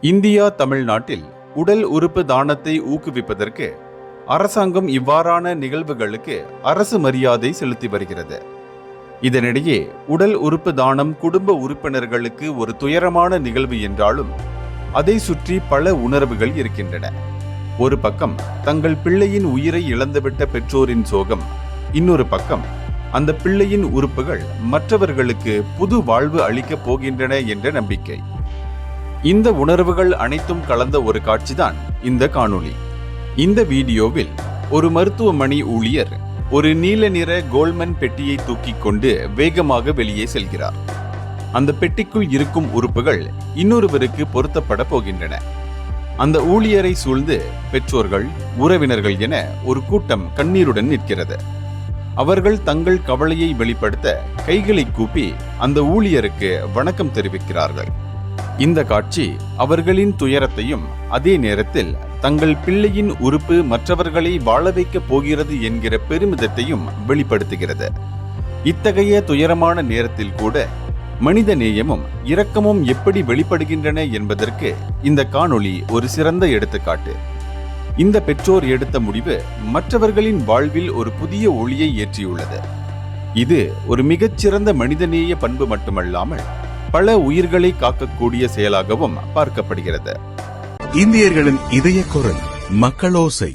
India தமிழ்நாட்டில் உடல் உறுப்பு தானத்தை ஊக்குவிப்பதற்கு அரசாங்கம் இவ்வாறான நிகழ்வுகளுக்கு அரசு மரியாதை செலுத்தி வருகிறது. இதனிடையே உடல் உறுப்பு தானம் குடும்ப உறுப்பினர்களுக்கு ஒரு துயரமான நிகழ்வு என்றாலும் அதை சுற்றி பல உணர்வுகள் இருக்கின்றன. ஒரு பக்கம் தங்கள் பிள்ளையின் உயிரை இழந்துவிட்ட பெற்றோரின் சோகம், இன்னொரு பக்கம் அந்த பிள்ளையின் உறுப்புகள் மற்றவர்களுக்கு புது வாழ்வு அளிக்கப் போகின்றன என்ற நம்பிக்கை. இந்த உணர்வுகள் அனைத்தும் கலந்த ஒரு காட்சிதான் இந்த காணொளி. இந்த வீடியோவில் ஒரு மருத்துவமனை ஊழியர் ஒரு நீல நிற கோல்மன் பெட்டியை தூக்கிக் கொண்டு வேகமாக வெளியே செல்கிறார். அந்த பெட்டிக்குள் இருக்கும் உறுப்புகள் இன்னொருவருக்கு பொருத்தப்பட போகின்றன. அந்த ஊழியரை சூழ்ந்து பெற்றோர்கள், உறவினர்கள் என ஒரு கூட்டம் கண்ணீருடன் நிற்கிறது. அவர்கள் தங்கள் கவலையை வெளிப்படுத்த கைகளை கூப்பி அந்த ஊழியருக்கு வணக்கம் தெரிவிக்கிறார்கள். இந்த காட்சி அவர்களின் துயரத்தையும் அதே நேரத்தில் தங்கள் பிள்ளையின் உறுப்பு மற்றவர்களை வாழ வைக்கப் போகிறது என்கிற பெருமிதத்தையும் வெளிப்படுத்துகிறது. இத்தகைய துயரமான நேரத்தில் கூட மனித நேயமும் இரக்கமும் எப்படி வெளிப்படுகின்றன என்பதற்கு இந்த காணொளி ஒரு சிறந்த எடுத்துக்காட்டு. இந்த பெற்றோர் எடுத்த முடிவு மற்றவர்களின் வாழ்வில் ஒரு புதிய ஒளியை ஏற்றியுள்ளது. இது ஒரு மிகச்சிறந்த மனிதநேய பண்பு மட்டுமல்லாமல் பல உயிர்களை காக்கக்கூடிய செயலாகவும் பார்க்கப்படுகிறது. இந்தியர்களின் இதய குரல் மக்களோசை.